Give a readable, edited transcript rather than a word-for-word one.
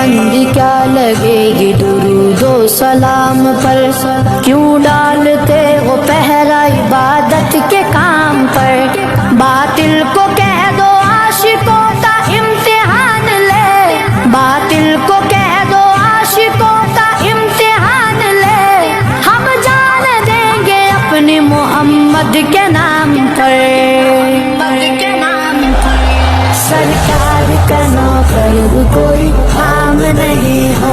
पाबंदी क्या लगेगी दुरूदो सलाम पर, क्यों डालते वो पहरा इबादत के काम पर। बातिल को कह दो आशिकों का इम्तिहान ले, बातिल को कह दो आशिकों का इम्तिहान ले। हम जान देंगे अपने मोहम्मद के नाम पर, सरकार का नौकर कोई काम नहीं हो।